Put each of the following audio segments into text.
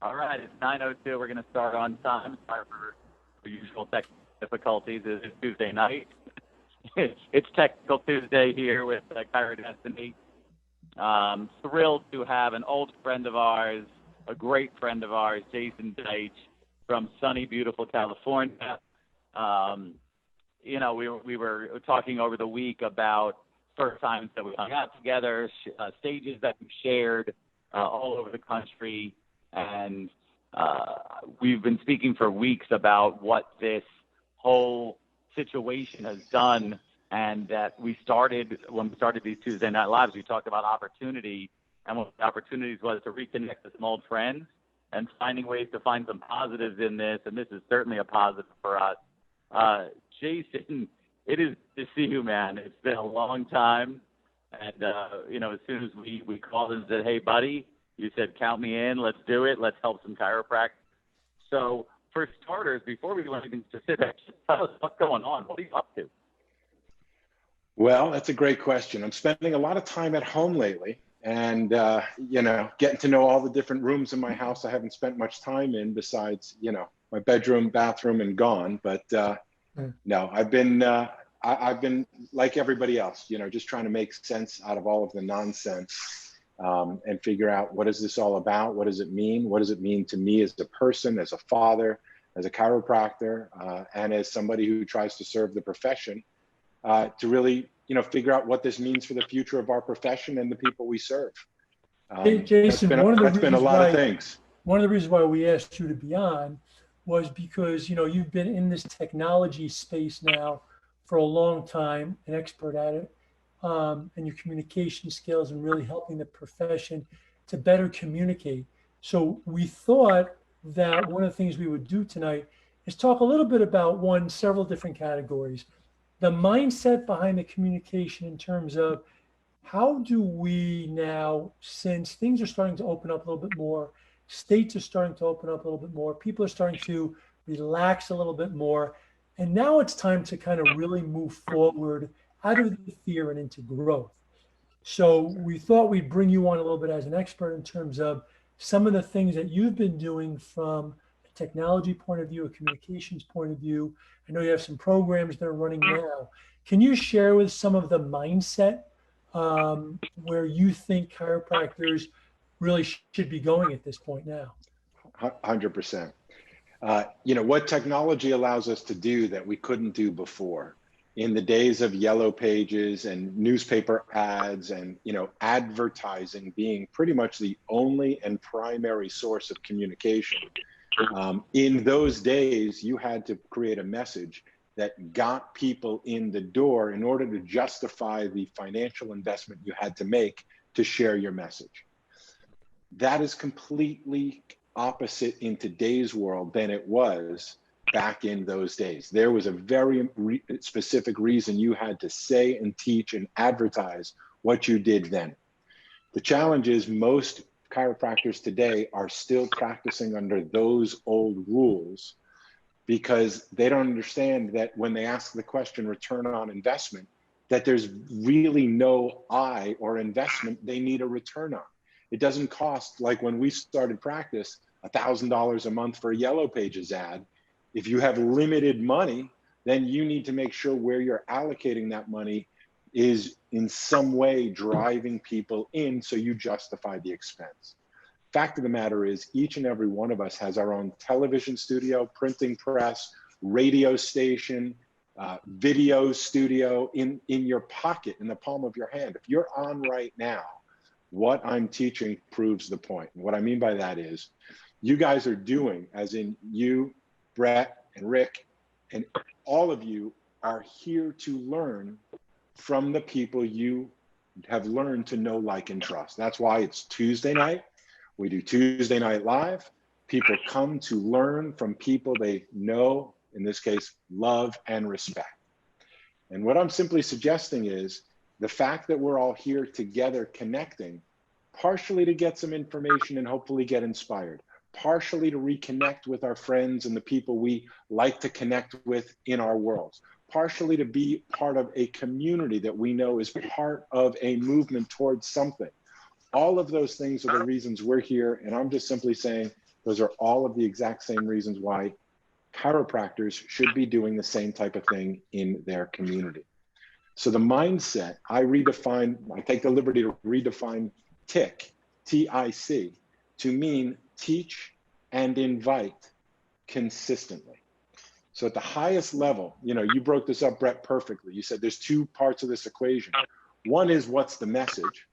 All right, it's 9:02. We're going to start on time. Sorry for the usual technical difficulties. It's Tuesday night. It's Technical Tuesday here with Chiro Destiny. Thrilled to have an old friend of ours, a great friend of ours, Jason Deitch from sunny, beautiful California. We were talking over the week about first times that we hung out together, stages that we shared all over the country. And we've been speaking for weeks about what this whole situation has done, and that when we started these Tuesday Night Lives, we talked about opportunity, and one of the opportunities was to reconnect with some old friends and finding ways to find some positives in this, and this is certainly a positive for us. Jason, it is good to see you, man. It's been a long time, and as soon as we called and said, "Hey, buddy," you said, "Count me in. Let's do it. Let's help some chiropractors." So, for starters, before we do anything specific, just tell us what's going on. What are you up to? Well, that's a great question. I'm spending a lot of time at home lately, and getting to know all the different rooms in my house I haven't spent much time in besides, my bedroom, bathroom, and gone. But no, I've been like everybody else, just trying to make sense out of all of the nonsense. And figure out, what is this all about? What does it mean? What does it mean to me as a person, as a father, as a chiropractor, and as somebody who tries to serve the profession, to really, figure out what this means for the future of our profession and the people we serve. Hey, Jason, that's been a lot of things. One of the reasons why we asked you to be on was because, you've been in this technology space now for a long time, an expert at it. And your communication skills and really helping the profession to better communicate. So we thought that one of the things we would do tonight is talk a little bit about several different categories. The mindset behind the communication in terms of how do we now, since things are starting to open up a little bit more, states are starting to open up a little bit more, people are starting to relax a little bit more, and now it's time to kind of really move forward out of the fear and into growth. So we thought we'd bring you on a little bit as an expert in terms of some of the things that you've been doing from a technology point of view, a communications point of view. I know you have some programs that are running now. Can you share with some of the mindset where you think chiropractors really should be going at this point now? 100%. What technology allows us to do that we couldn't do before. In the days of yellow pages and newspaper ads and, advertising being pretty much the only and primary source of communication. In those days, you had to create a message that got people in the door in order to justify the financial investment you had to make to share your message. That is completely opposite in today's world than it was back in those days. There was a very specific reason you had to say and teach and advertise what you did then. The challenge is most chiropractors today are still practicing under those old rules because they don't understand that when they ask the question return on investment, that there's really no or investment they need a return on. It doesn't cost, like when we started practice, $1,000 a month for a yellow pages ad. If you have limited money, then you need to make sure where you're allocating that money is in some way driving people in so you justify the expense. Fact of the matter is, each and every one of us has our own television studio, printing press, radio station, video studio in your pocket, in the palm of your hand. If you're on right now, what I'm teaching proves the point. And what I mean by that is, you guys are doing, as in you, Brett and Rick, and all of you are here to learn from the people you have learned to know, like, and trust. That's why it's Tuesday night. We do Tuesday Night Live. People come to learn from people they know, in this case, love and respect. And what I'm simply suggesting is the fact that we're all here together connecting, partially to get some information and hopefully get inspired, partially to reconnect with our friends and the people we like to connect with in our worlds, partially to be part of a community that we know is part of a movement towards something. All of those things are the reasons we're here. And I'm just simply saying Those are all of the exact same reasons why chiropractors should be doing the same type of thing in their community. So the mindset, I take the liberty to redefine TIC, T-I-C, to mean teach and invite consistently. So at the highest level, you broke this up, Brett, perfectly. You said there's two parts of this equation. One is what's the message,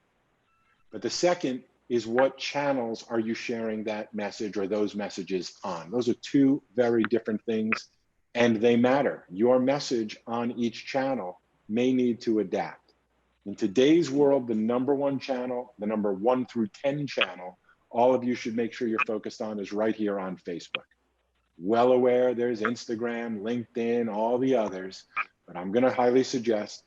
but the second is what channels are you sharing that message or those messages on? Those are two very different things, and they matter. Your message on each channel may need to adapt. In today's world, the number one channel, the number 1 through 10 channel, all of you should make sure you're focused on is right here on Facebook. Well aware there's Instagram, LinkedIn, all the others, but I'm gonna highly suggest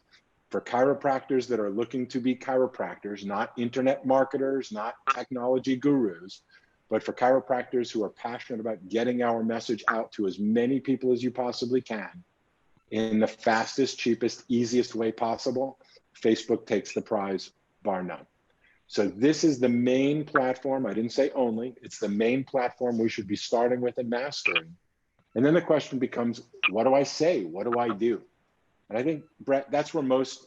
for chiropractors that are looking to be chiropractors, not internet marketers, not technology gurus, but for chiropractors who are passionate about getting our message out to as many people as you possibly can in the fastest, cheapest, easiest way possible, Facebook takes the prize, bar none. So this is the main platform. I didn't say only, it's the main platform we should be starting with and mastering. And then the question becomes, what do I say? What do I do? And I think, Brett, that's where most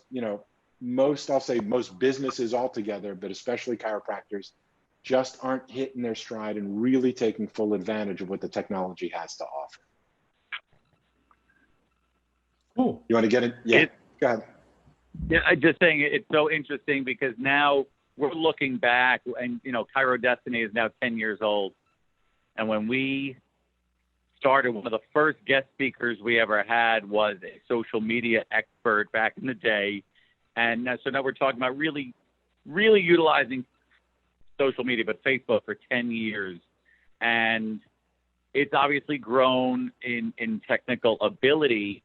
businesses altogether, but especially chiropractors, just aren't hitting their stride and really taking full advantage of what the technology has to offer. Cool. You want to get it? Yeah, go ahead. Yeah, I'm just saying it's so interesting because now we're looking back and, Chiro Destiny is now 10 years old. And when we started, one of the first guest speakers we ever had was a social media expert back in the day. And so now we're talking about really utilizing social media, but Facebook for 10 years. And it's obviously grown in technical ability.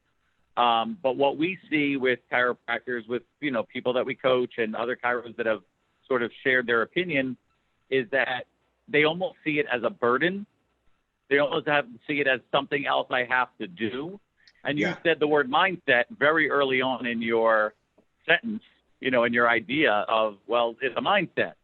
But what we see with chiropractors, with, people that we coach and other chiros that have sort of shared their opinion, is that they almost see it as a burden. They almost see it as something else I have to do. And you said the word mindset very early on in your sentence, in your idea of, well, it's a mindset.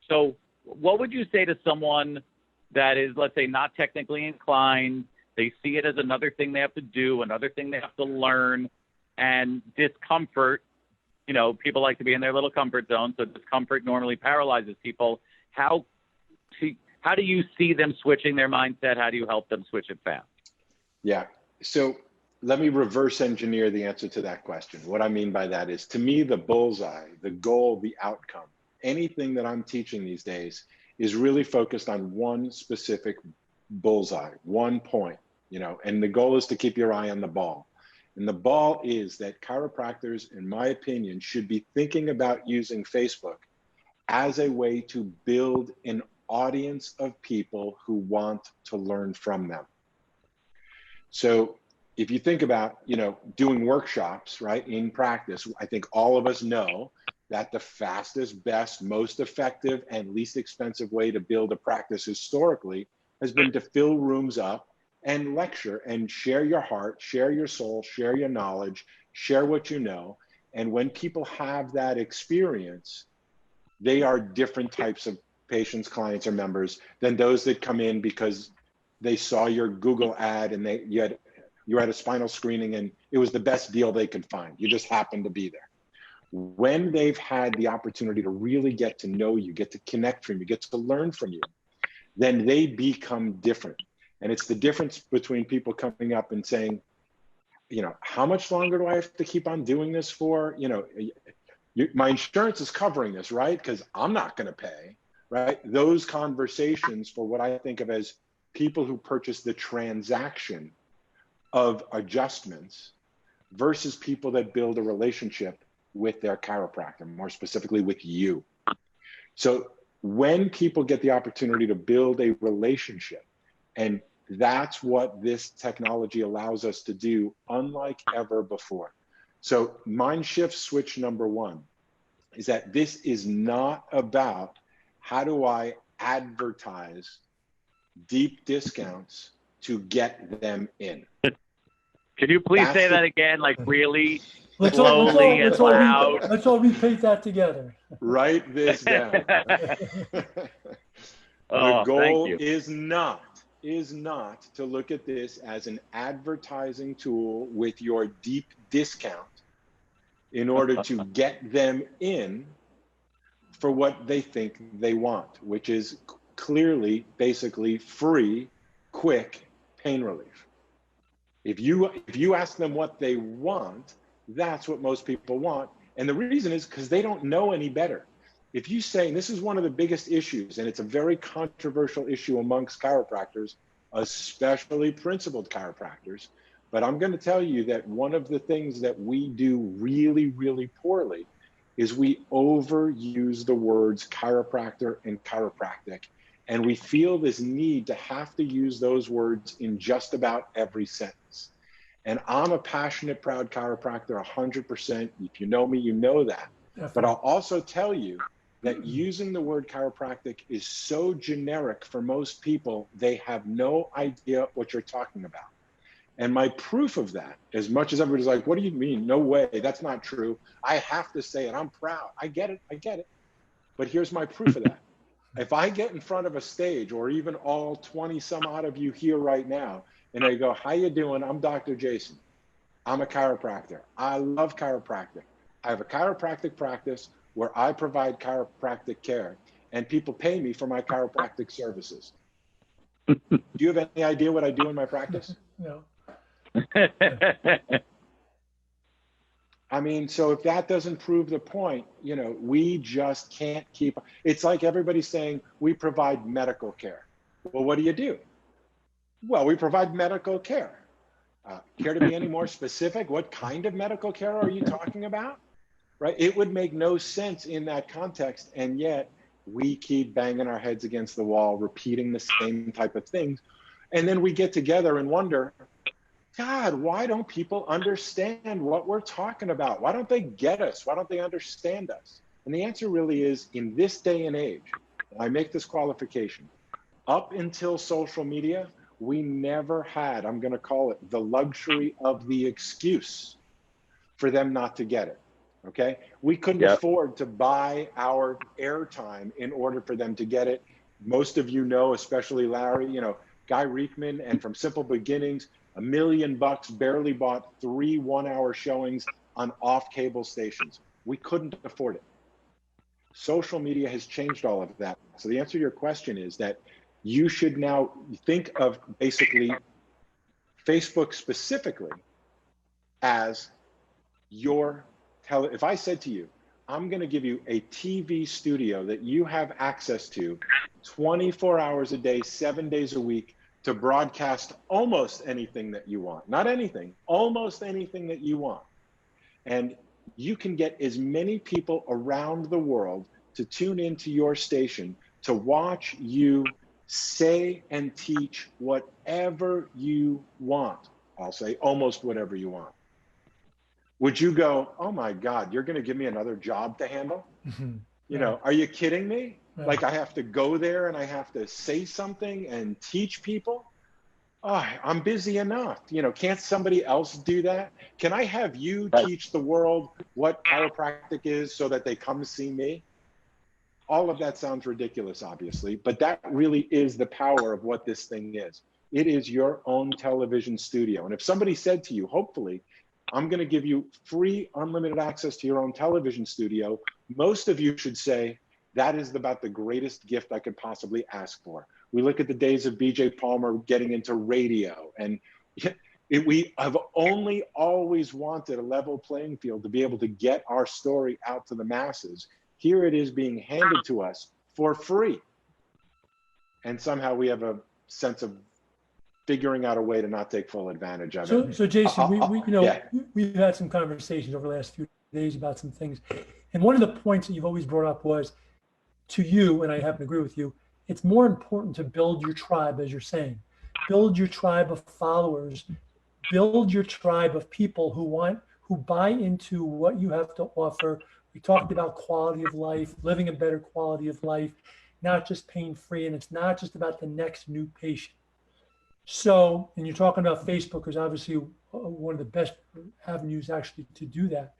So what would you say to someone that is, let's say, not technically inclined? They see it as another thing they have to do, another thing they have to learn, and discomfort. People like to be in their little comfort zone, so discomfort normally paralyzes people. How do you see them switching their mindset? How do you help them switch it fast? Yeah. So let me reverse engineer the answer to that question. What I mean by that is, to me, the bullseye, the goal, the outcome, anything that I'm teaching these days is really focused on one specific bullseye, one point, and the goal is to keep your eye on the ball. And the ball is that chiropractors, in my opinion, should be thinking about using Facebook as a way to build an audience of people who want to learn from them. So if you think about, doing workshops, right, in practice, I think all of us know that the fastest, best, most effective, and least expensive way to build a practice historically has been to fill rooms up and lecture and share your heart, share your soul, share your knowledge, share what you know. And when people have that experience, they are different types of patients, clients, or members than those that come in because they saw your Google ad and you were at a spinal screening and it was the best deal they could find. You just happened to be there. When they've had the opportunity to really get to know you, get to connect from you, get to learn from you, then they become different. And it's the difference between people coming up and saying, how much longer do I have to keep on doing this for? My insurance is covering this, right? Because I'm not going to pay, right? Those conversations for what I think of as people who purchase the transaction of adjustments versus people that build a relationship with their chiropractor, more specifically with you. So when people get the opportunity to build a relationship, and that's what this technology allows us to do, unlike ever before. So mind shift switch number one is that this is not about how do I advertise deep discounts to get them in. Can you please say that again, like really slowly and loud? Let's all repeat that together. Write this down. The Thank goal you. is not to look at this as an advertising tool with your deep discount in order to get them in for what they think they want, which is clearly, basically free, quick pain relief. If you ask them what they want, that's what most people want. And the reason is because they don't know any better. If you say, and this is one of the biggest issues, and it's a very controversial issue amongst chiropractors, especially principled chiropractors, but I'm going to tell you that one of the things that we do really, really poorly is we overuse the words chiropractor and chiropractic. And we feel this need to have to use those words in just about every sentence. And I'm a passionate, proud chiropractor, 100%. If you know me, you know that. Definitely. But I'll also tell you that using the word chiropractic is so generic for most people, they have no idea what you're talking about. And my proof of that, as much as everybody's like, what do you mean? No way, that's not true. I have to say it, I'm proud. I get it. But here's my proof of that. If I get in front of a stage, or even all 20 some odd of you here right now, and I go, how you doing? I'm Dr. Jason. I'm a chiropractor. I love chiropractic. I have a chiropractic practice where I provide chiropractic care, and people pay me for my chiropractic services. Do you have any idea what I do in my practice? No. I mean, so if that doesn't prove the point, we just can't keep. It's like everybody's saying we provide medical care. Well, what do? Well, we provide medical care. Care to be any more specific? What kind of medical care are you talking about? Right? It would make no sense in that context. And yet we keep banging our heads against the wall, repeating the same type of things. And then we get together and wonder, God, why don't people understand what we're talking about? Why don't they get us? Why don't they understand us? And the answer really is, in this day and age, and I make this qualification, up until social media, we never had, I'm going to call it, the luxury of the excuse for them not to get it. Okay? We couldn't afford to buy our airtime in order for them to get it. Most of you know, especially Larry, Guy Reekman, and from Simple Beginnings, $1 million barely bought 3 one-hour showings on off-cable stations. We couldn't afford it. Social media has changed all of that. So the answer to your question is that you should now think of basically Facebook specifically as your if I said to you, I'm going to give you a TV studio that you have access to 24 hours a day, 7 days a week, to broadcast almost anything that you want. Not anything, almost anything that you want. And you can get as many people around the world to tune into your station to watch you say and teach whatever you want. I'll say almost whatever you want. Would you go, oh my God, you're going to give me another job to handle? Mm-hmm. Are you kidding me? Right. Like I have to go there and I have to say something and teach people? Oh, I'm busy enough. Can't somebody else do that? Can I have you teach the world what chiropractic is so that they come see me? All of that sounds ridiculous, obviously, but that really is the power of what this thing is. It is your own television studio. And if somebody said to you, hopefully, I'm going to give you free, unlimited access to your own television studio, most of you should say, that is about the greatest gift I could possibly ask for. We look at the days of BJ Palmer getting into radio, and we have only always wanted a level playing field to be able to get our story out to the masses. Here it is being handed to us for free. And somehow we have a sense of figuring out a way to not take full advantage of it. So Jason, we've had some conversations over the last few days about some things. And one of the points that you've always brought up was, to you, and I happen to agree with you, it's more important to build your tribe, as you're saying. Build your tribe of followers. Build your tribe of people who buy into what you have to offer. We talked about quality of life, living a better quality of life, not just pain-free, and it's not just about the next new patient. So, and you're talking about Facebook is obviously one of the best avenues actually to do that.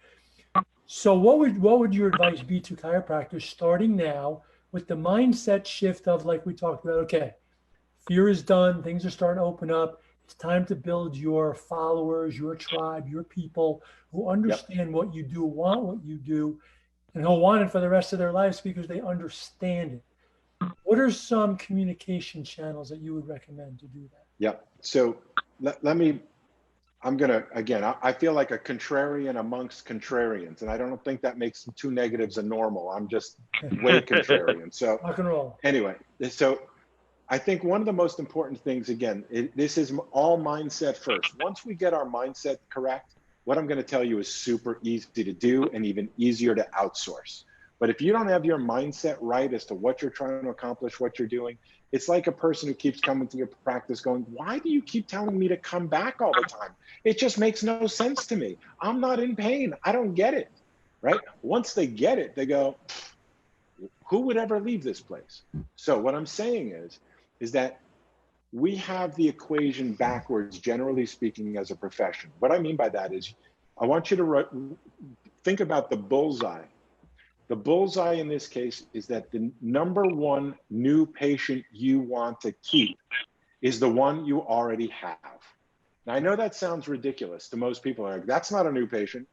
So what would your advice be to chiropractors starting now with the mindset shift of, like we talked about, okay, fear is done, things are starting to open up. It's time to build your followers, your tribe, your people who understand what you do, want what you do, and who'll want it for the rest of their lives because they understand it. What are some communication channels that you would recommend to do that? Yep. So let me, I'm going to, again, I feel like a contrarian amongst contrarians, and I don't think that makes two negatives a normal. I'm just way contrarian. So Rock and roll. anyway, so I think one of the most important things, again, this is all mindset first. Once we get our mindset correct, what I'm going to tell you is super easy to do and even easier to outsource. But if you don't have your mindset right as to what you're trying to accomplish, what you're doing, it's like a person who keeps coming to your practice going, why do you keep telling me to come back all the time? It just makes no sense to me. I'm not in pain. I don't get it, right? Once they get it, they go, who would ever leave this place? So what I'm saying is that we have the equation backwards, generally speaking, as a profession. What I mean by that is I want you to think about the bullseye. The bullseye in this case is that the number one new patient you want to keep is the one you already have. Now, I know that sounds ridiculous to most people. Like, that's not a new patient.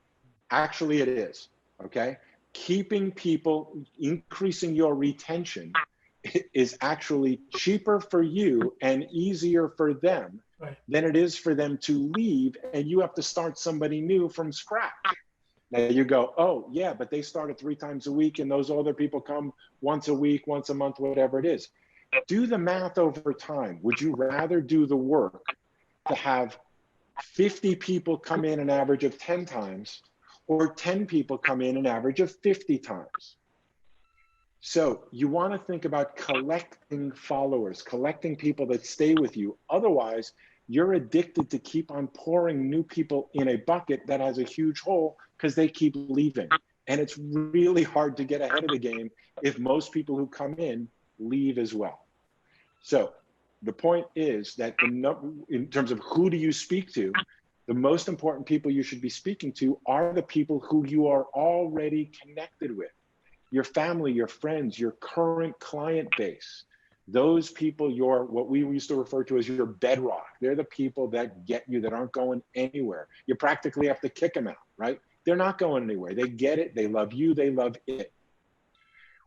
Actually, it is, okay? Keeping people, increasing your retention is actually cheaper for you and easier for them than it is for them to leave, and you have to start somebody new from scratch. Now you go, oh yeah, but they started 3 times a week and those other people come once a week, once a month, whatever it is. Do the math over time. Would you rather do the work to have 50 people come in an average of 10 times or 10 people come in an average of 50 times? So you want to think about collecting followers, collecting people that stay with you. Otherwise, you're addicted to keep on pouring new people in a bucket that has a huge hole because they keep leaving. And it's really hard to get ahead of the game if most people who come in leave as well. So the point is that in terms of who do you speak to, the most important people you should be speaking to are the people who you are already connected with. Your family, your friends, your current client base. Those people, what we used to refer to as your bedrock. They're the people that get you, that aren't going anywhere. You practically have to kick them out, right? They're not going anywhere. They get it. They love you. They love it.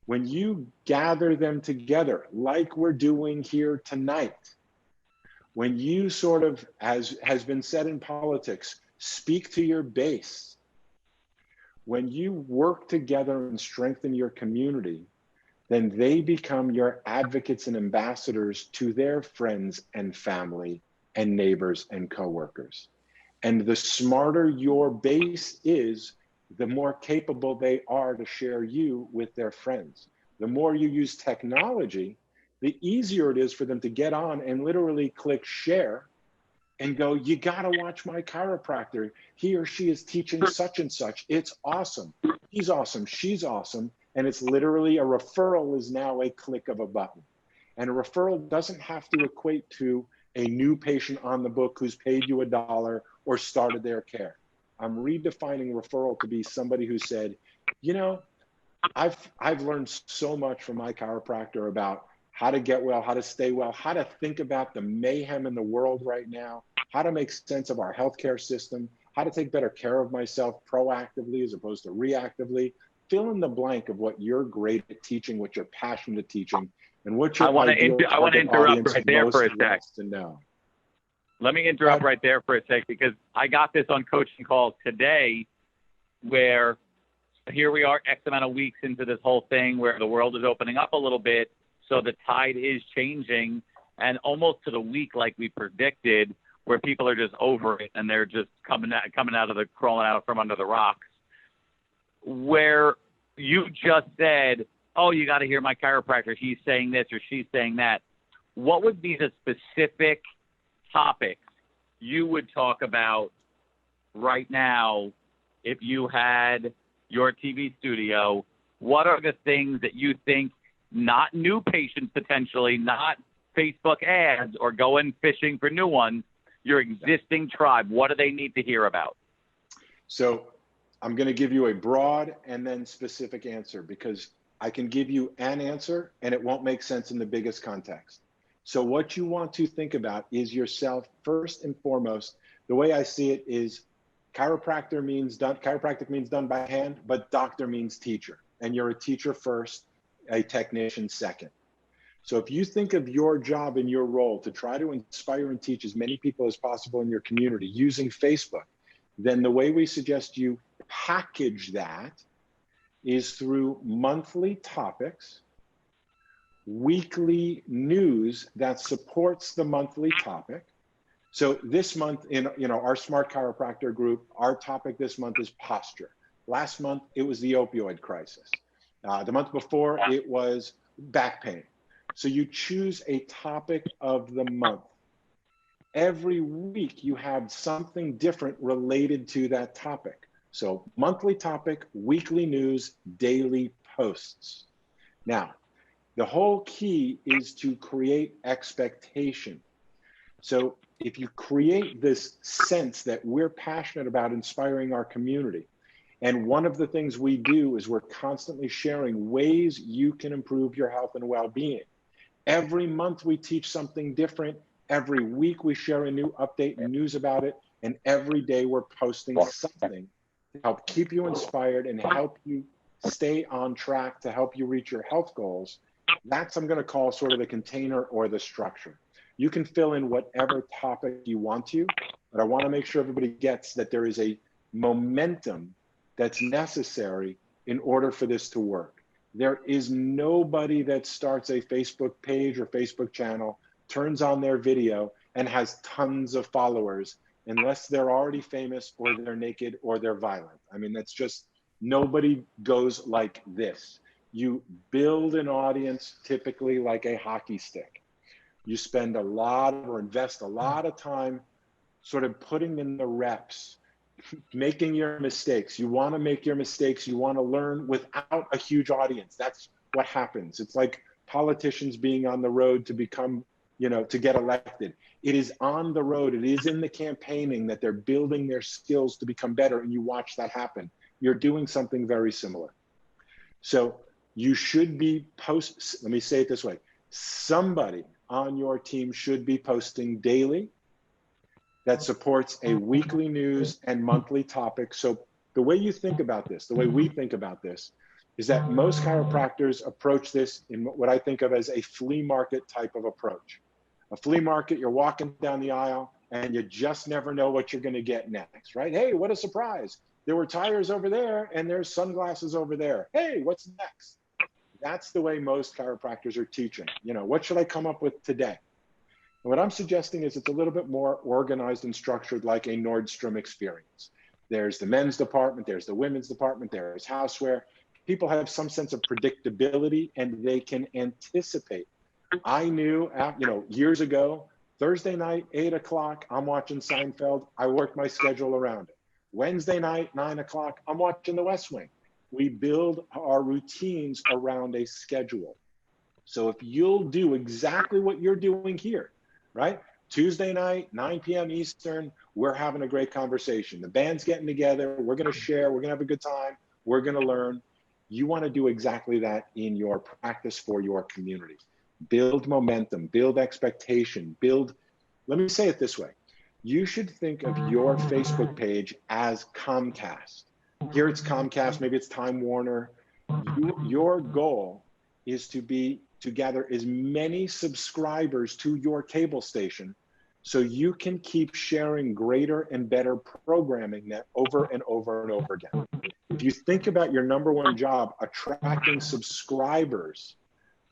When you gather them together, like we're doing here tonight, when you sort of, as has been said in politics, speak to your base, when you work together and strengthen your community, then they become your advocates and ambassadors to their friends and family and neighbors and coworkers. And the smarter your base is, the more capable they are to share you with their friends. The more you use technology, the easier it is for them to get on and literally click share and go, you gotta watch my chiropractor. He or she is teaching such and such. It's awesome. He's awesome. She's awesome. And it's literally a referral is now a click of a button. And a referral doesn't have to equate to a new patient on the book who's paid you $1 or started their care. I'm redefining referral to be somebody who said, you know, I've learned so much from my chiropractor about how to get well, how to stay well, how to think about the mayhem in the world right now, how to make sense of our healthcare system, how to take better care of myself proactively as opposed to reactively. Fill in the blank of what you're great at teaching, what you're passionate at teaching, and what your I want to interrupt right there for a sec. To know. Let me interrupt right there for a sec, because I got this on coaching calls today, where here we are X amount of weeks into this whole thing where the world is opening up a little bit. So the tide is changing, and almost to the week like we predicted, where people are just over it and they're just crawling out from under the rocks. Where you just said, oh, you got to hear my chiropractor. He's saying this or she's saying that. What would be the specific topics you would talk about right now if you had your TV studio? What are the things that you think, not new patients potentially, not Facebook ads or going fishing for new ones, your existing tribe, what do they need to hear about? So I'm going to give you a broad and then specific answer, because I can give you an answer and it won't make sense in the biggest context. So what you want to think about is yourself first and foremost. The way I see it is chiropractic means done by hand, but doctor means teacher. And you're a teacher first, a technician second. So if you think of your job and your role to try to inspire and teach as many people as possible in your community using Facebook, then the way we suggest you package that is through monthly topics, weekly news that supports the monthly topic. So this month in our Smart Chiropractor group, our topic this month is posture. Last month, it was the opioid crisis. The month before, it was back pain. So you choose a topic of the month. Every week, you have something different related to that topic. So monthly topic, weekly news, daily posts. Now, the whole key is to create expectation. So if you create this sense that we're passionate about inspiring our community, and one of the things we do is we're constantly sharing ways you can improve your health and well-being. Every month we teach something different. Every week we share a new update and news about it. And every day we're posting something to help keep you inspired and help you stay on track to help you reach your health goals. That's, I'm going to call sort of the container or the structure. You can fill in whatever topic you want to, but I want to make sure everybody gets that there is a momentum that's necessary in order for this to work. There is nobody that starts a Facebook page or Facebook channel, turns on their video, and has tons of followers unless they're already famous or they're naked or they're violent. I mean, that's just, nobody goes like this. You build an audience typically like a hockey stick. You spend a lot or invest a lot of time sort of putting in the reps, making your mistakes. You want to make your mistakes. You want to learn without a huge audience. That's what happens. It's like politicians being on the road to become, to get elected. It is on the road. It is in the campaigning that they're building their skills to become better. And you watch that happen. You're doing something very similar. So you should be let me say it this way. Somebody on your team should be posting daily that supports a weekly news and monthly topic. So the way you think about this, the way we think about this, is that most chiropractors approach this in what I think of as a flea market type of approach. A flea market, you're walking down the aisle and you just never know what you're going to get next, right? Hey, what a surprise. There were tires over there and there's sunglasses over there. Hey, what's next? That's the way most chiropractors are teaching. What should I come up with today? And what I'm suggesting is it's a little bit more organized and structured, like a Nordstrom experience. There's the men's department, there's the women's department, there's houseware. People have some sense of predictability and they can anticipate. I knew, years ago, Thursday night, 8 o'clock, I'm watching Seinfeld. I worked my schedule around it. Wednesday night, 9 o'clock, I'm watching The West Wing. We build our routines around a schedule. So if you'll do exactly what you're doing here, right? Tuesday night, 9 p.m. Eastern, we're having a great conversation. The band's getting together. We're going to share. We're going to have a good time. We're going to learn. You want to do exactly that in your practice for your community. Build momentum, build expectation, let me say it this way. You should think of your Facebook page as Comcast. Here it's Comcast, maybe it's Time Warner. Your goal is to gather as many subscribers to your cable station so you can keep sharing greater and better programming that over and over and over again. If you think about your number one job, attracting subscribers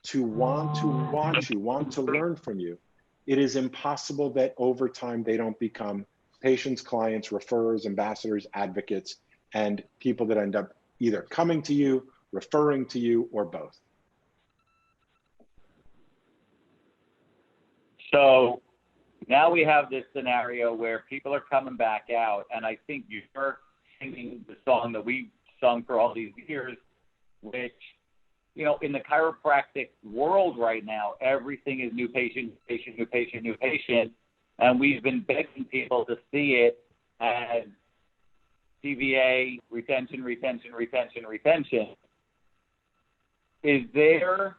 to want to watch you, want to learn from you, it is impossible that over time they don't become patients, clients, referrers, ambassadors, advocates, and people that end up either coming to you, referring to you, or both. So now we have this scenario where people are coming back out, and I think you're singing the song that we've sung for all these years, which, in the chiropractic world right now, everything is new patient, new patient, new patient, and we've been begging people to see it as CVA, retention. is there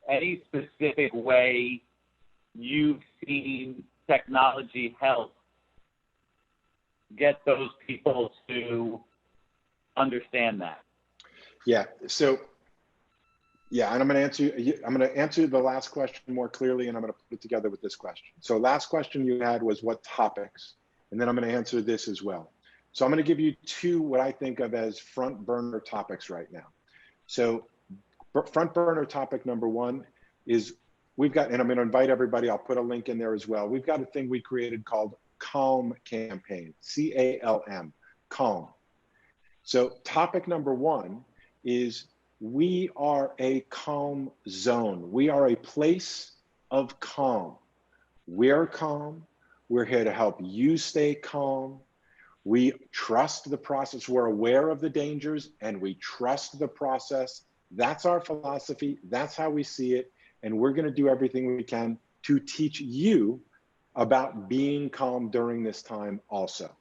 any specific way you've seen technology help get those people to understand that? Yeah. So, yeah, and I'm going to answer the last question more clearly, and I'm going to put it together with this question. So, last question you had was what topics, and then I'm going to answer this as well. So, I'm going to give you two what I think of as front burner topics right now. So, front burner topic number one is we've got, and I'm going to invite everybody. I'll put a link in there as well. We've got a thing we created called Calm Campaign, CALM, Calm. So topic number one is we are a calm zone. We are a place of calm. We're calm. We're here to help you stay calm. We trust the process. We're aware of the dangers and we trust the process. That's our philosophy. That's how we see it. And we're going to do everything we can to teach you about being calm during this time also.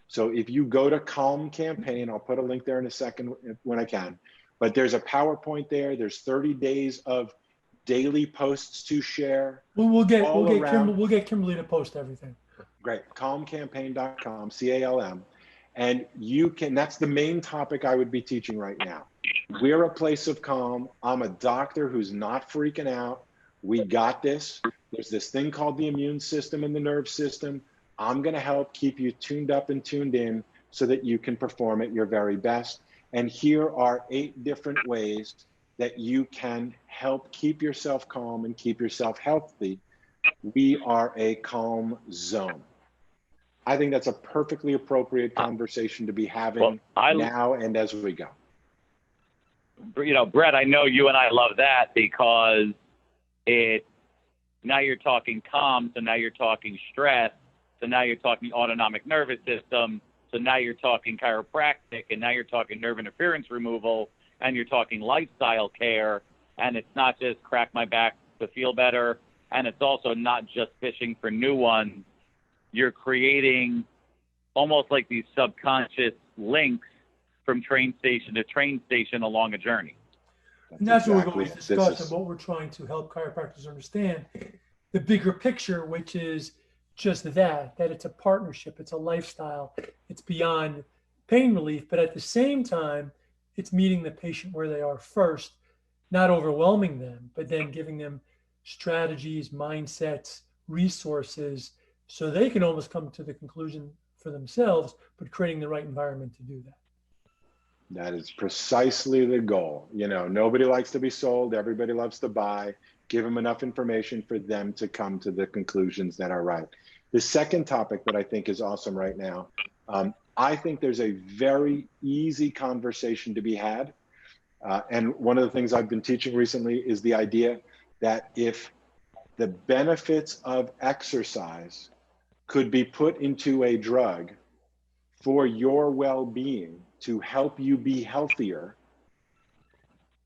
So if you go to Calm Campaign, I'll put a link there in a second when I can, but there's a PowerPoint there. There's 30 days of daily posts to share. We'll get Kimberly to post everything. Great. Calmcampaign.com, CALM. And you can, that's the main topic I would be teaching right now. We're a place of calm. I'm a doctor who's not freaking out. We got this. There's this thing called the immune system and the nerve system. I'm going to help keep you tuned up and tuned in so that you can perform at your very best. And here are 8 different ways that you can help keep yourself calm and keep yourself healthy. We are a calm zone. I think that's a perfectly appropriate conversation to be having now and as we go. You know, Brett, I know you and I love that because now you're talking calm, so now you're talking stress, so now you're talking autonomic nervous system, so now you're talking chiropractic, and now you're talking nerve interference removal, and you're talking lifestyle care, and it's not just crack my back to feel better, and it's also not just fishing for new ones. You're creating almost like these subconscious links from train station to train station along a journey. And that's what we've always discussed and what we're trying to help chiropractors understand. The bigger picture, which is just that it's a partnership, it's a lifestyle, it's beyond pain relief, but at the same time, it's meeting the patient where they are first, not overwhelming them, but then giving them strategies, mindsets, resources, so they can almost come to the conclusion for themselves, but creating the right environment to do that. That is precisely the goal. You know, nobody likes to be sold. Everybody loves to buy. Give them enough information for them to come to the conclusions that are right. The second topic that I think is awesome right now, I think there's a very easy conversation to be had. And one of the things I've been teaching recently is the idea that if the benefits of exercise could be put into a drug for your well-being, to help you be healthier,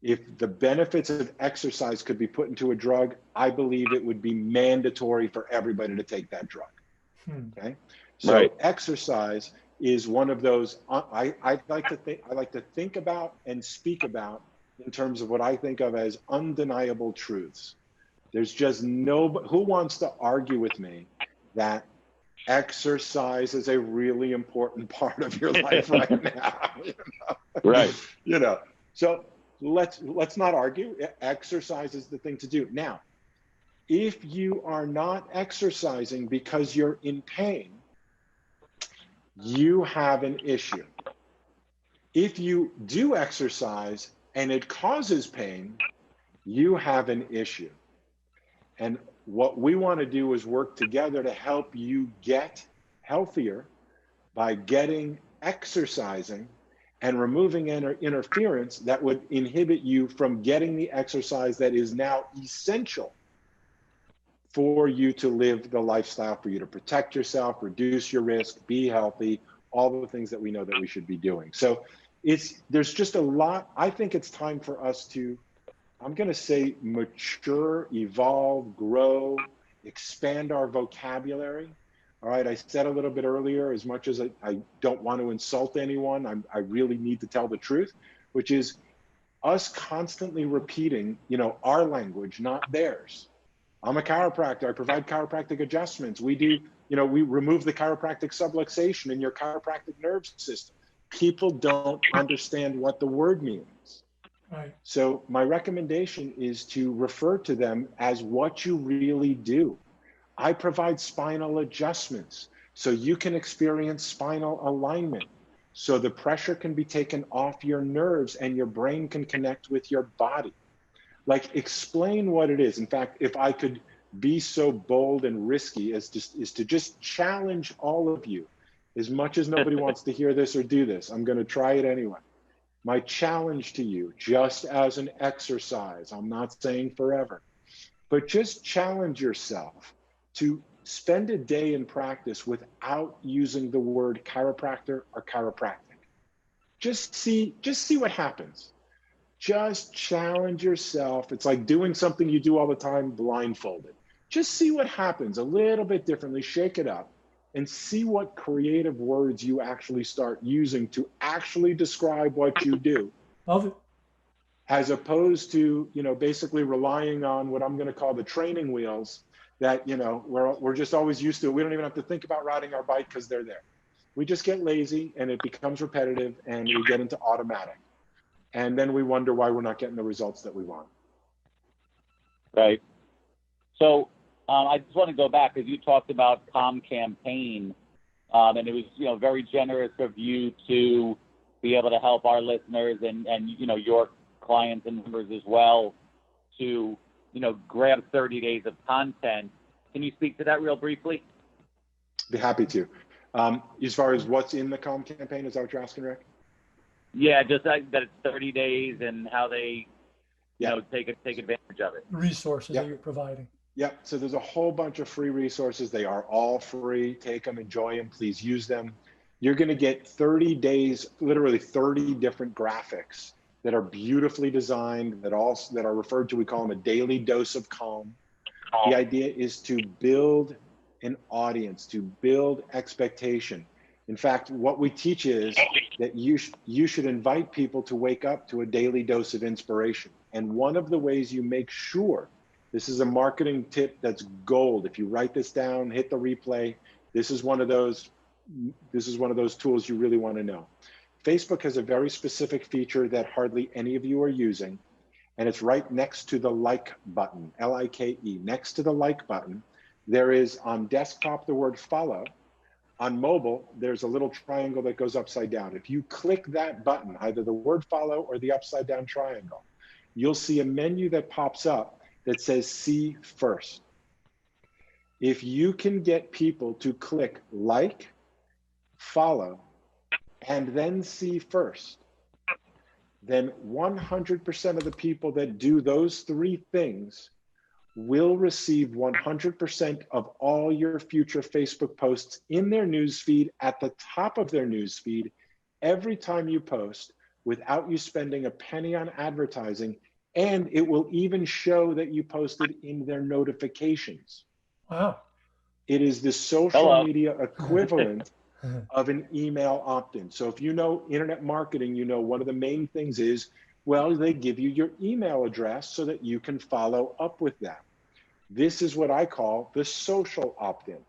if the benefits of exercise could be put into a drug, I believe it would be mandatory for everybody to take that drug. Okay, so right. Exercise is one of those I like to think about and speak about in terms of what I think of as undeniable truths. There's just who wants to argue with me that exercise is a really important part of your life right now. You know? Right. You know, so let's not argue. Exercise is the thing to do. Now, if you are not exercising because you're in pain, you have an issue. If you do exercise and it causes pain, you have an issue. And what we want to do is work together to help you get healthier by exercising and removing interference that would inhibit you from getting the exercise that is now essential for you to live the lifestyle, for you to protect yourself, reduce your risk, be healthy, all the things that we know that we should be doing. So there's just a lot. I think it's time for us to, I'm going to say, mature, evolve, grow, expand our vocabulary. All right, I said a little bit earlier, as much as I don't want to insult anyone, I really need to tell the truth, which is us constantly repeating, our language, not theirs. I'm a chiropractor. I provide chiropractic adjustments. We do, we remove the chiropractic subluxation in your chiropractic nerve system. People don't understand what the word means. Right. So my recommendation is to refer to them as what you really do. I provide spinal adjustments so you can experience spinal alignment, so the pressure can be taken off your nerves and your brain can connect with your body. Like, explain what it is. In fact, if I could be so bold and risky as to just challenge all of you, as much as nobody wants to hear this or do this, I'm going to try it anyway. My challenge to you, just as an exercise, I'm not saying forever, but just challenge yourself to spend a day in practice without using the word chiropractor or chiropractic. Just see what happens. Just challenge yourself. It's like doing something you do all the time blindfolded. Just see what happens a little bit differently, shake it up, and see what creative words you actually start using to actually describe what you do. Love it. As opposed to, basically relying on what I'm going to call the training wheels that, we're just always used to. We don't even have to think about riding our bike because they're there. We just get lazy and it becomes repetitive and we get into automatic. And then we wonder why we're not getting the results that we want. Right. So I just want to go back because you talked about Calm Campaign, and it was, very generous of you to be able to help our listeners and your clients and members as well to, grab 30 days of content. Can you speak to that real briefly? Be happy to. As far as what's in the Calm Campaign, is that what you're asking, Rick? Yeah, just that it's 30 days and how they, take advantage of it. Resources that you're providing. Yep. So there's a whole bunch of free resources. They are all free. Take them, enjoy them. Please use them. You're going to get 30 days, literally 30 different graphics that are beautifully designed, that are referred to, we call them a daily dose of calm. The idea is to build an audience, to build expectation. In fact, what we teach is that you should invite people to wake up to a daily dose of inspiration. And one of the ways you make sure, this is a marketing tip that's gold. If you write this down, hit the replay, this is one of those tools you really want to know. Facebook has a very specific feature that hardly any of you are using, and it's right next to the like button, L-I-K-E. Next to the like button, there is on desktop the word follow. On mobile, there's a little triangle that goes upside down. If you click that button, either the word follow or the upside down triangle, you'll see a menu that pops up that says see first. If you can get people to click like, follow, and then see first, then 100% of the people that do those three things will receive 100% of all your future Facebook posts in their newsfeed at the top of their newsfeed every time you post without you spending a penny on advertising, and it will even show that you posted in their notifications. Wow. It is the social media equivalent of an email opt-in. So if you know internet marketing, one of the main things is, well, they give you your email address so that you can follow up with them. This is what I call the social opt-in.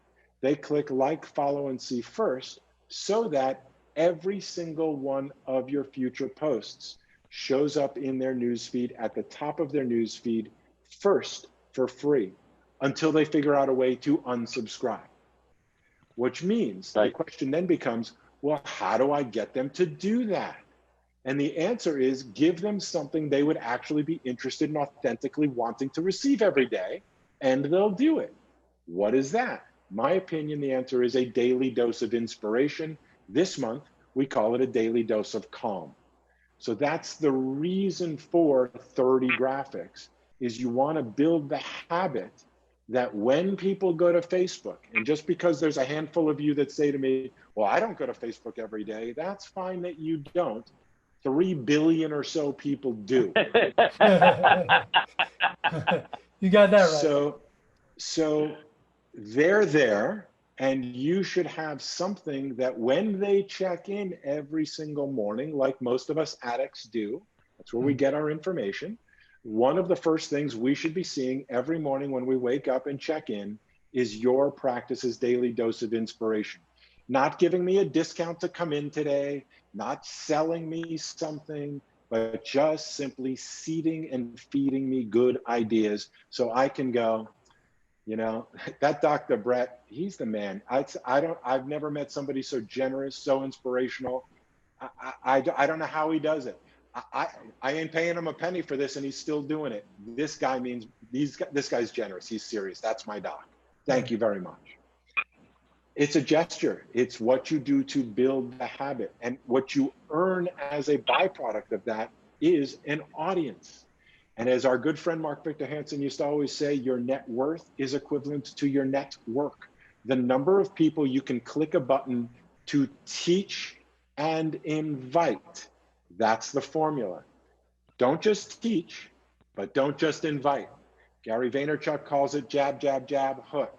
They click like, follow, and see first so that every single one of your future posts shows up in their newsfeed at the top of their newsfeed first for free until they figure out a way to unsubscribe. Which means the question then becomes, well, how do I get them to do that? And the answer is give them something they would actually be interested in authentically wanting to receive every day, and they'll do it. What is that? My opinion, the answer is a daily dose of inspiration. This month, we call it a daily dose of calm. So that's the reason for 30 graphics, is you want to build the habit that when people go to Facebook, and just because there's a handful of you that say to me, well, I don't go to Facebook every day, that's fine that you don't. 3 billion or so people do. You got that right. So they're there, and you should have something that when they check in every single morning, like most of us addicts do, That's where we get our information. One of the first things we should be seeing every morning when we wake up and check in is your practice's daily dose of inspiration. Not giving me a discount to come in today, not selling me something, but just simply seeding and feeding me good ideas so I can go, you know, that Dr. Brett, he's the man. I've never met somebody so generous, so inspirational. I don't know how he does it. I ain't paying him a penny for this and he's still doing it. This guy's generous. He's serious. That's my doc. Thank you very much. It's a gesture. It's what you do to build the habit. And what you earn as a byproduct of that is an audience. And as our good friend Mark Victor Hansen used to always say, your net worth is equivalent to your net work. The number of people you can click a button to teach and invite. That's the formula. Don't just teach, but don't just invite. Gary Vaynerchuk calls it jab, jab, jab, hook.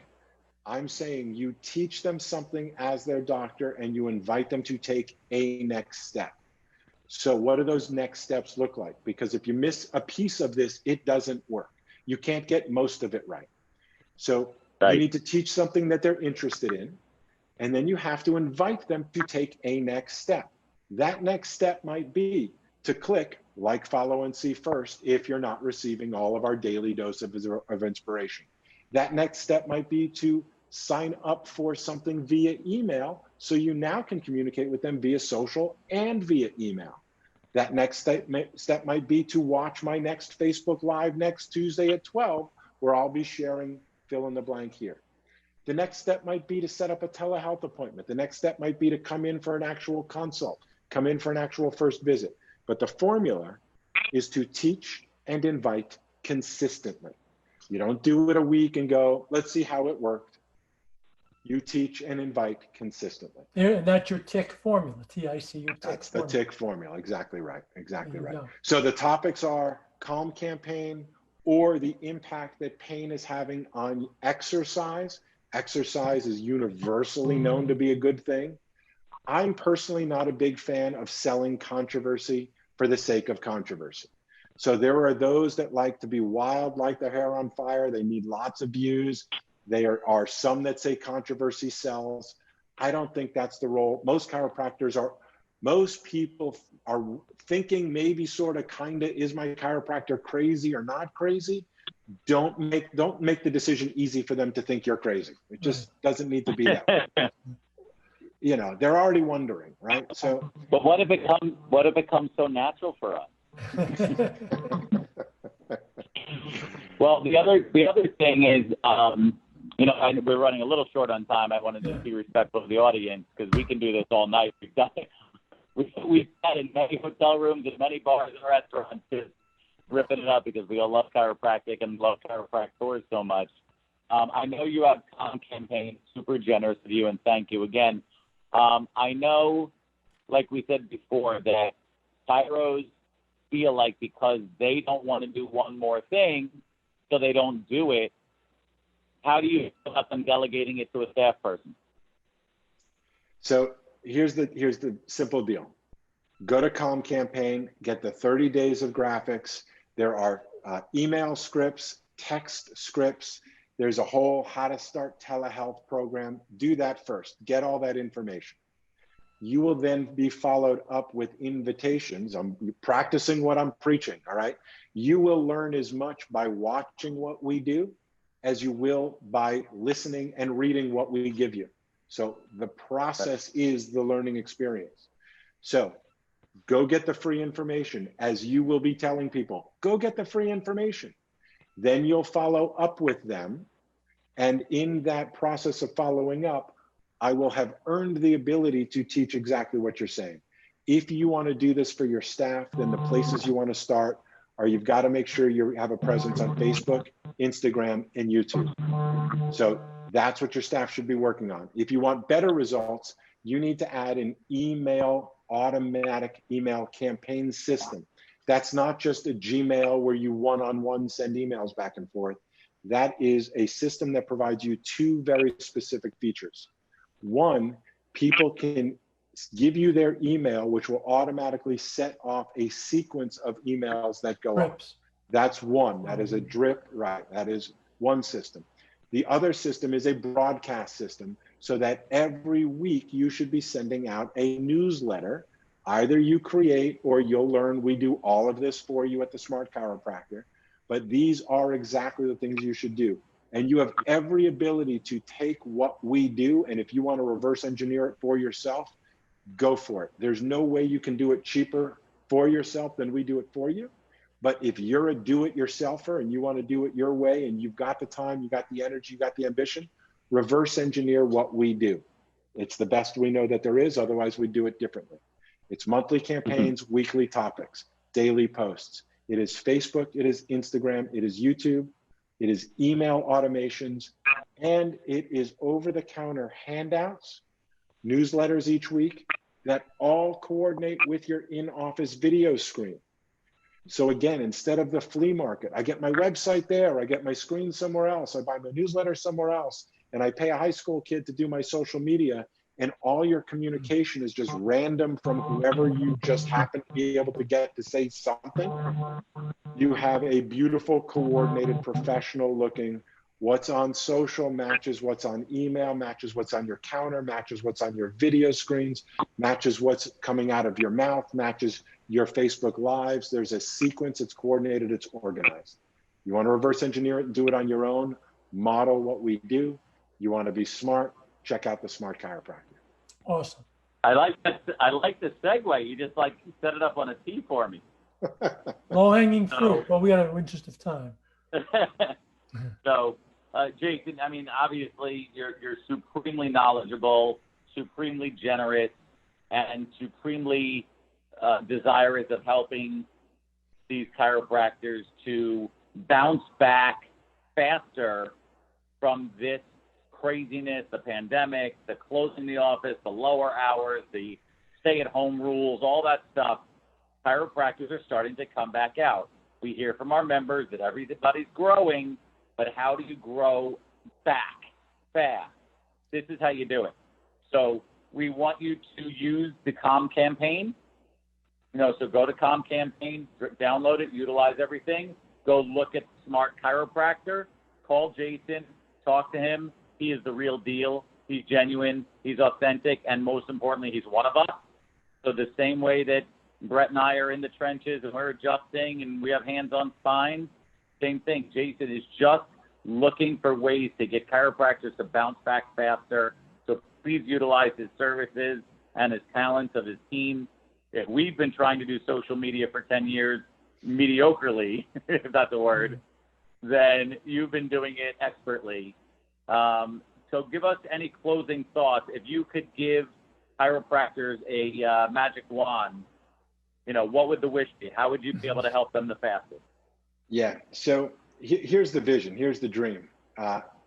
I'm saying you teach them something as their doctor and you invite them to take a next step. So what do those next steps look like? Because if you miss a piece of this, it doesn't work. You can't get most of it right. So you need to teach something that they're interested in, and then you have to invite them to take a next step. That next step might be to click like, follow, and see first if you're not receiving all of our daily dose of inspiration. That next step might be to sign up for something via email so you now can communicate with them via social and via email. That next step might be to watch my next Facebook Live next Tuesday at 12, where I'll be sharing fill in the blank here. The next step might be to set up a telehealth appointment. The next step might be to come in for an actual consult, come in for an actual first visit. But the formula is to teach and invite consistently. You don't do it a week and go, let's see how it worked. You teach and invite consistently. And that's your TIC formula, T-I-C, your TIC That's formula. the TIC formula, exactly right, exactly right. Go. So the topics are Calm Campaign, or the impact that pain is having on exercise. Exercise is universally known to be a good thing. I'm personally not a big fan of selling controversy for the sake of controversy. So there are those that like to be wild, like their hair on fire. They need lots of views. There are some that say controversy sells. I don't think that's the role. Most people are thinking maybe sort of kind of, is my chiropractor crazy or not crazy? Don't make the decision easy for them to think you're crazy. It just doesn't need to be that way. You know, they're already wondering, right? So, but what if it comes so natural for us? Well, the other thing is, you know, we're running a little short on time. I wanted to be respectful of the audience because we can do this all night. We've sat in many hotel rooms and many bars and restaurants just ripping it up because we all love chiropractic and love chiropractors so much. I know you have Calm Campaign, super generous of you, and thank you again. I know, like we said before, that chiros feel like because they don't want to do one more thing, so they don't do it. How do you feel about them delegating it to a staff person? So here's the simple deal. Go to Calm Campaign, get the 30 days of graphics. There are email scripts, text scripts. There's a whole how to start telehealth program. Do that first. Get all that information. You will then be followed up with invitations. I'm practicing what I'm preaching, all right? You will learn as much by watching what we do as you will by listening and reading what we give you. So the process is the learning experience. So go get the free information, as you will be telling people, go get the free information. Then you'll follow up with them. And in that process of following up, I will have earned the ability to teach exactly what you're saying. If you want to do this for your staff, then the places you want to start are you've got to make sure you have a presence on Facebook, Instagram, and YouTube. So that's what your staff should be working on. If you want better results, you need to add an automatic email campaign system. That's not just a Gmail where you one-on-one send emails back and forth. That is a system that provides you two very specific features. One, people can give you their email, which will automatically set off a sequence of emails that go up. That's one. That is a drip, right? That is one system. The other system is a broadcast system, so that every week you should be sending out a newsletter. Either you create or you'll learn. We do all of this for you at the Smart Chiropractor, but these are exactly the things you should do. And you have every ability to take what we do, and if you want to reverse engineer it for yourself, go for it. There's no way you can do it cheaper for yourself than we do it for you. But if you're a do-it-yourselfer and you want to do it your way and you've got the time, you've got the energy, you've got the ambition, reverse engineer what we do. It's the best we know that there is. Otherwise, we do it differently. It's monthly campaigns, weekly topics, daily posts. It is Facebook, it is Instagram, it is YouTube, it is email automations, and it is over-the-counter handouts, newsletters each week that all coordinate with your in-office video screen. So again, instead of the flea market, I get my website there, I get my screen somewhere else, I buy my newsletter somewhere else, and I pay a high school kid to do my social media, and all your communication is just random from whoever you just happen to be able to get to say something. You have a beautiful, coordinated, professional looking, what's on social matches what's on email, matches what's on your counter, matches what's on your video screens, matches what's coming out of your mouth, matches your Facebook Lives. There's a sequence, it's coordinated, it's organized. You want to reverse engineer it and do it on your own, model what we do. You want to be smart, check out the Smart Chiropractor. Awesome. I like the segue. You just like set it up on a tee for me. Low hanging fruit. Well, we got an interest of time. So, Jason, I mean, obviously you're supremely knowledgeable, supremely generous, and supremely desirous of helping these chiropractors to bounce back faster from this craziness, the pandemic, the closing the office, the lower hours, the stay-at-home rules, all that stuff. Chiropractors are starting to come back out. We hear from our members that everybody's growing, but how do you grow back fast? This is how you do it. So we want you to use the Calm campaign. So go to Calm campaign, download it, utilize everything. Go look at Smart Chiropractor, call Jason, talk to him. He is the real deal. He's genuine. He's authentic. And most importantly, he's one of us. So the same way that Brett and I are in the trenches and we're adjusting and we have hands on spines, same thing. Jason is just looking for ways to get chiropractors to bounce back faster. So please utilize his services and his talents of his team. If we've been trying to do social media for 10 years, mediocrely, if that's a word, then you've been doing it expertly. So give us any closing thoughts. If you could give chiropractors a magic wand, what would the wish be? How would you be able to help them the fastest? Yeah. So here's the vision. Here's the dream.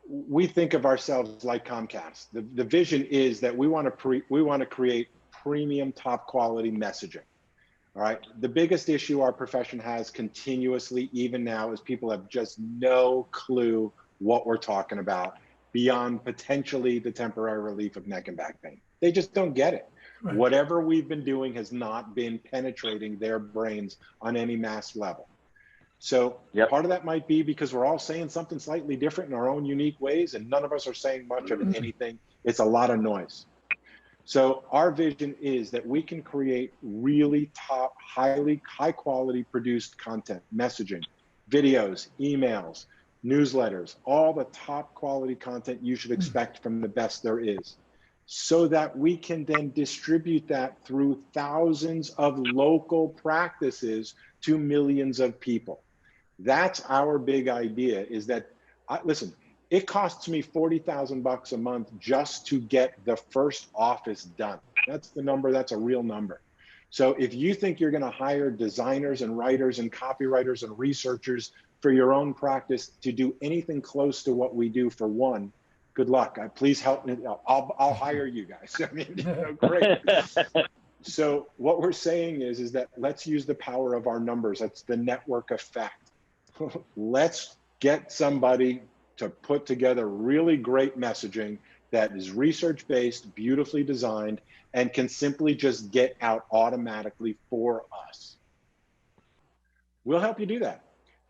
We think of ourselves like Comcast. The vision is that we want to create premium, top quality messaging. All right. The biggest issue our profession has continuously, even now, is people have just no clue what we're talking about beyond potentially the temporary relief of neck and back pain. They just don't get it. Right. Whatever we've been doing has not been penetrating their brains on any mass level. So part of that might be because we're all saying something slightly different in our own unique ways, and none of us are saying much of anything. It's a lot of noise. So our vision is that we can create really top, high quality produced content, messaging, videos, emails, newsletters, all the top quality content you should expect from the best there is, so that we can then distribute that through thousands of local practices to millions of people. That's our big idea, is that, listen, it costs me $40,000 a month just to get the first office done. That's the number, that's a real number. So if you think you're gonna hire designers and writers and copywriters and researchers for your own practice to do anything close to what we do for one, good luck. Please help me. I'll hire you guys. I mean, great. So what we're saying is that let's use the power of our numbers. That's the network effect. Let's get somebody to put together really great messaging that is research-based, beautifully designed, and can simply just get out automatically for us. We'll help you do that.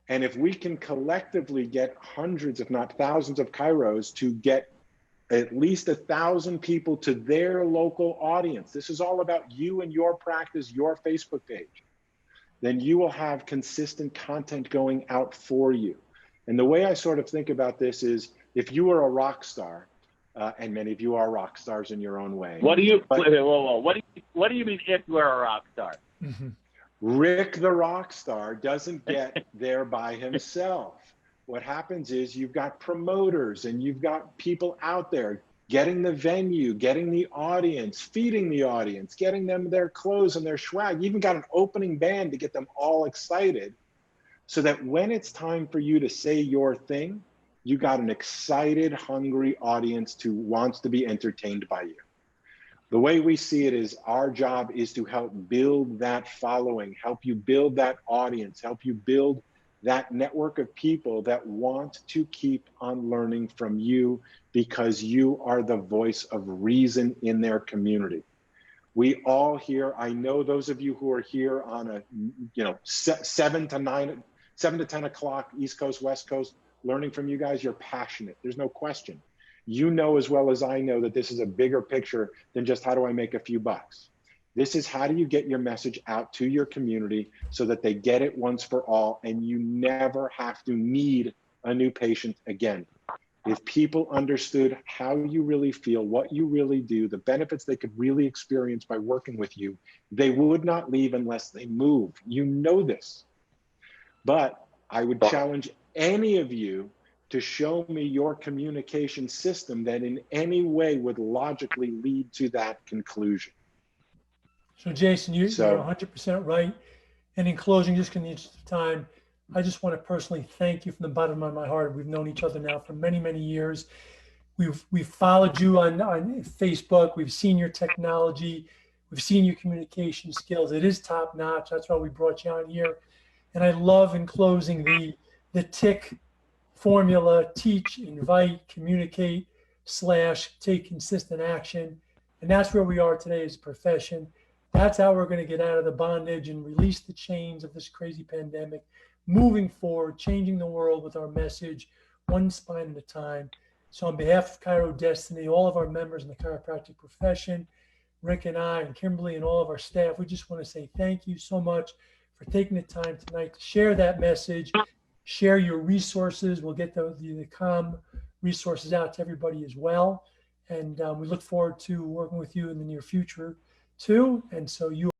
And if we can collectively get hundreds, if not thousands of chiros to get at least 1,000 people to their local audience, this is all about you and your practice, your Facebook page, then you will have consistent content going out for you. And the way I sort of think about this is, if you were a rock star, and many of you are rock stars in your own way. What do you What do you mean if you are a rock star? Mm-hmm. Rick the rock star doesn't get there by himself. What happens is you've got promoters and you've got people out there getting the venue, getting the audience, feeding the audience, getting them their clothes and their swag. You even got an opening band to get them all excited, so that when it's time for you to say your thing, you got an excited, hungry audience who wants to be entertained by you. The way we see it is, our job is to help build that following, help you build that audience, help you build that network of people that want to keep on learning from you, because you are the voice of reason in their community. We all here, I know those of you who are here on a 7 to 10 o'clock East Coast, West Coast, learning from you guys, you're passionate. There's no question. You know as well as I know that this is a bigger picture than just how do I make a few bucks. This is how do you get your message out to your community so that they get it once for all, and you never have to need a new patient again. If people understood how you really feel, what you really do, the benefits they could really experience by working with you, they would not leave unless they move. You know this. But I would challenge any of you to show me your communication system that in any way would logically lead to that conclusion. So Jason, you're 100% right. And in closing, just in the interest of time, I just want to personally thank you from the bottom of my heart. We've known each other now for many, many years. We've followed you on Facebook. We've seen your technology. We've seen your communication skills. It is top notch. That's why we brought you on here. And I love, in closing, the TIC formula: teach, invite, communicate, / take consistent action. And that's where we are today as a profession. That's how we're going to get out of the bondage and release the chains of this crazy pandemic, moving forward, changing the world with our message, one spine at a time. So on behalf of Chiro Destiny, all of our members in the chiropractic profession, Rick and I and Kimberly and all of our staff, we just want to say thank you so much for taking the time tonight to share that message, share your resources. We'll get the COM resources out to everybody as well. And we look forward to working with you in the near future too. And so you